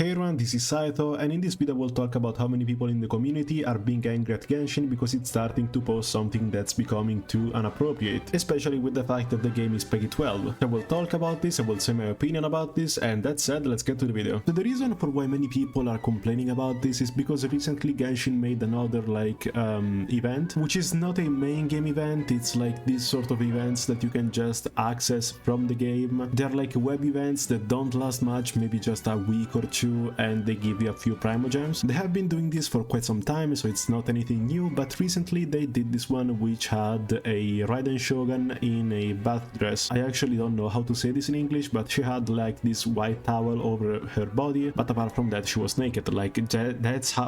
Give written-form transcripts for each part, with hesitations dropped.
Hey everyone, this is Saito, and in this video we'll talk about how many people in the community are being angry at Genshin because it's starting to post something that's becoming too inappropriate, especially with the fact that the game is PEGI 12. So we'll talk about this, I will say my opinion about this, and that said, let's get to the video. So the reason for why many people are complaining about this is because recently Genshin made another event, which is not a main game event, it's like these sort of events that you can just access from the game. They're like web events that don't last much, maybe just a week or two, and they give you a few primogems. They have been doing this for quite some time, so it's not anything new, but recently they did this one which had a Raiden Shogun in a bath dress. I actually don't know how to say this in English, but she had like this white towel over her body, but apart from that she was naked. Like that's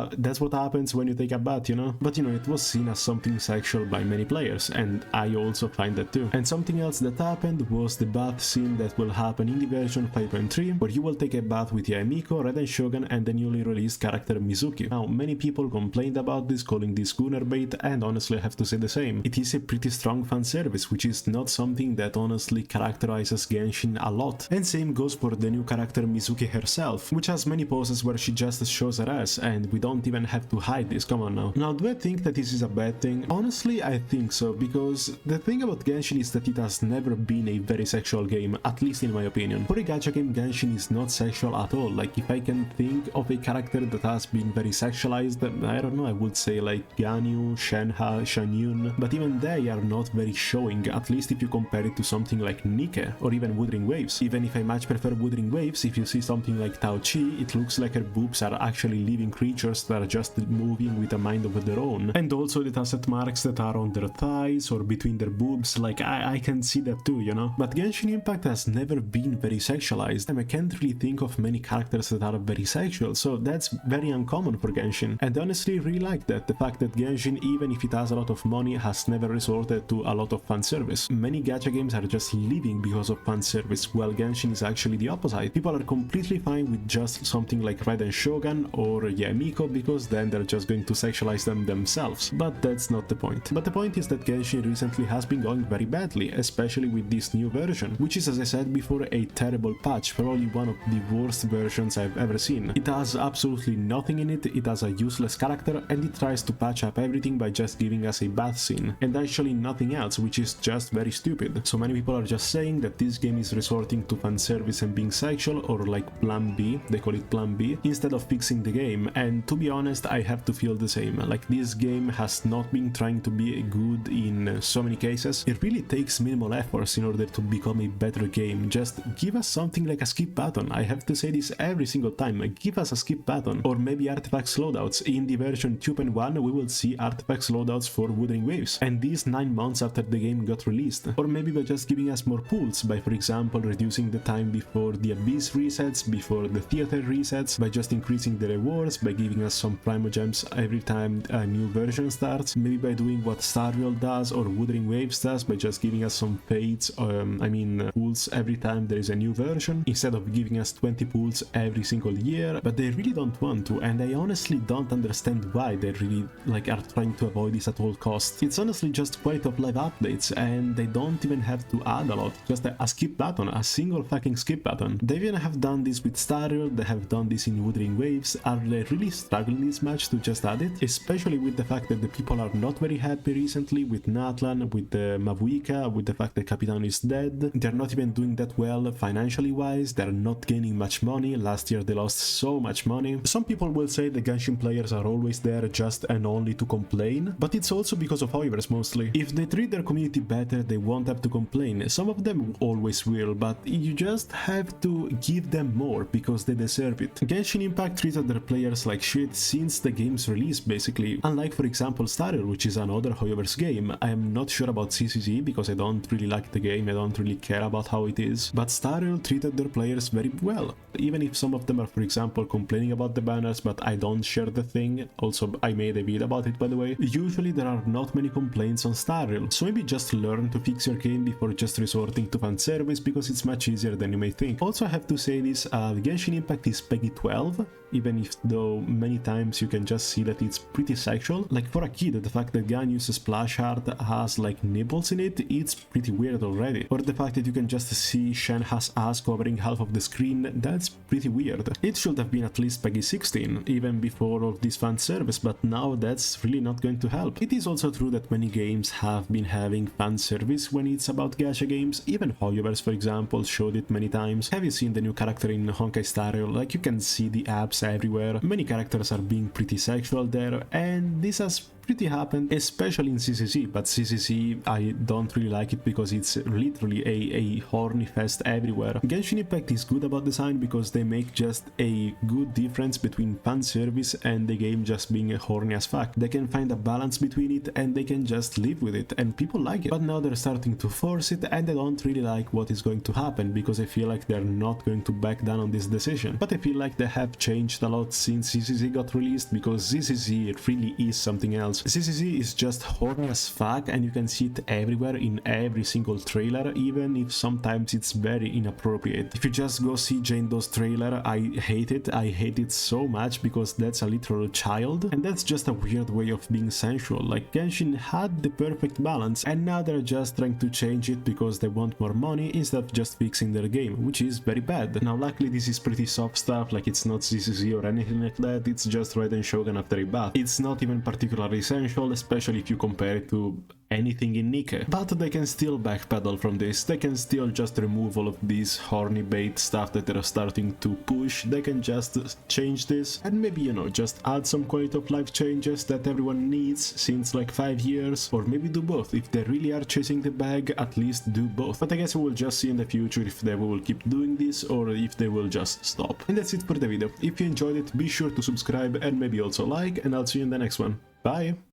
what happens when you take a bath, you know? But you know, it was seen as something sexual by many players, and I also find that too. And something else that happened was the bath scene that will happen in the version 5.3, where you will take a bath with Yaemiko, Raiden Shogun, and the newly released character Mizuki. Now, many people complained about this, calling this Gunner bait, and honestly I have to say the same. It is a pretty strong fan service, which is not something that honestly characterizes Genshin a lot. And same goes for the new character Mizuki herself, which has many poses where she just shows her ass, and we don't even have to hide this, come on now. Now, do I think that this is a bad thing? Honestly, I think so, because the thing about Genshin is that it has never been a very sexual game, at least in my opinion. For a gacha game, Genshin is not sexual at all. Like, if I can think of a character that has been very sexualized, I don't know, I would say like Ganyu, Shenhe, Shanyun, but even they are not very showing, at least if you compare it to something like Nike or even Wuthering Waves. Even if I much prefer Wuthering Waves, if you see something like Tao Chi, it looks like her boobs are actually living creatures that are just moving with a mind of their own. And also the tacet marks that are on their thighs or between their boobs, like I can see that too, you know? But Genshin Impact has never been very sexualized, and I can't really think of many characters that are very sexual, so that's very uncommon for Genshin. And honestly really like that, the fact that Genshin, even if it has a lot of money, has never resorted to a lot of fan service. Many gacha games are just living because of fan service, while Genshin is actually the opposite. People are completely fine with just something like Raiden Shogun or Yaemiko, because then they're just going to sexualize them themselves. But that's not the point. But the point is that Genshin recently has been going very badly, especially with this new version, which is, as I said before, a terrible patch, probably one of the worst versions I've ever seen. It has absolutely nothing in it, it has a useless character, and it tries to patch up everything by just giving us a bath scene, and actually nothing else, which is just very stupid. So many people are just saying that this game is resorting to fan service and being sexual, or like Plan B, they call it Plan B, instead of fixing the game, and to be honest, I have to feel the same. Like, this game has not been trying to be good in so many cases. It really takes minimal efforts in order to become a better game. Just give us something like a skip button. I have to say this every single time. Give us a skip button, or maybe artifacts loadouts. In the version 2.1 we will see artifacts loadouts for Wuthering Waves, and these 9 months after the game got released. Or maybe by just giving us more pools, by for example reducing the time before the Abyss resets, before the Theater resets, by just increasing the rewards, by giving us some primogems every time a new version starts, maybe by doing what Starfield does or Wuthering Waves does, by just giving us some fates, pools every time there is a new version, instead of giving us 20 pools every single year. But they really don't want to, and I honestly don't understand why they really are trying to avoid this at all costs. It's honestly just quality of life updates, and they don't even have to add a lot, just a skip button, a single fucking skip button. They even have done this with Starfield, they have done this in Wuthering Waves. Are they really struggling this much to just add it? Especially with the fact that the people are not very happy recently with Natlan, with the Mavuika, with the fact that Capitan is dead. They're not even doing that well financially wise, they're not gaining much money. Last year they lost so much money. Some people will say the Genshin players are always there just and only to complain, but it's also because of hoivers mostly. If they treat their community better, they won't have to complain. Some of them always will, but you just have to give them more because they deserve it. Genshin Impact treated their players like shit since the game's release basically. Unlike for example Starfield, which is another hoivers game. I am not sure about CCZ because I don't really like the game, I don't really care about how it is, but Starfield treated their players very well. Even if some of them are for example complaining about the banners, but I don't share the thing. Also, I made a video about it by the way. Usually there are not many complaints on Starfield, so maybe just learn to fix your game before just resorting to fan service, because it's much easier than you may think. Also, I have to say this, Genshin Impact is PEGI 12, even if though many times you can just see that it's pretty sexual. Like for a kid, the fact that Ganyu's splash art has like nipples in it, it's pretty weird already. Or the fact that you can just see Shenhe's ass covering half of the screen, that's pretty weird. weird. It should have been at least PEGI 16, even before all this fan service, but now that's really not going to help. It is also true that many games have been having fan service when it's about gacha games, even Hoyoverse for example showed it many times. Have you seen the new character in Honkai Star Rail? Like, you can see the abs everywhere, many characters are being pretty sexual there, and this has pretty happened, especially in CCC, but CCC I don't really like it because it's literally a horny fest everywhere. Genshin Impact is good about design because they make just a good difference between fan service and the game just being horny as fuck. They can find a balance between it and they can just live with it, and people like it. But now they're starting to force it, and I don't really like what is going to happen because I feel like they're not going to back down on this decision. But I feel like they have changed a lot since CCC got released, because CCC really is something else. CCC is just horny as fuck, and you can see it everywhere in every single trailer, even if sometimes it's very inappropriate. If you just go see Jane Doe's trailer, I hate it so much because that's a literal child, and that's just a weird way of being sensual. Like, Genshin had the perfect balance, and now they're just trying to change it because they want more money instead of just fixing their game, which is very bad. Now luckily this is pretty soft stuff, like it's not CCC or anything like that, it's just Raiden Shogun after a bath. It's not even particularly essential, especially if you compare it to anything in Nikke. But they can still backpedal from this, they can still just remove all of these horny bait stuff that they're starting to push, they can just change this and maybe, you know, just add some quality of life changes that everyone needs since like 5 years, or maybe do both. If they really are chasing the bag, at least do both. But I guess we will just see in the future if they will keep doing this or if they will just stop. And that's it for the video. If you enjoyed it, be sure to subscribe and maybe also like, and I'll see you in the next one. Bye!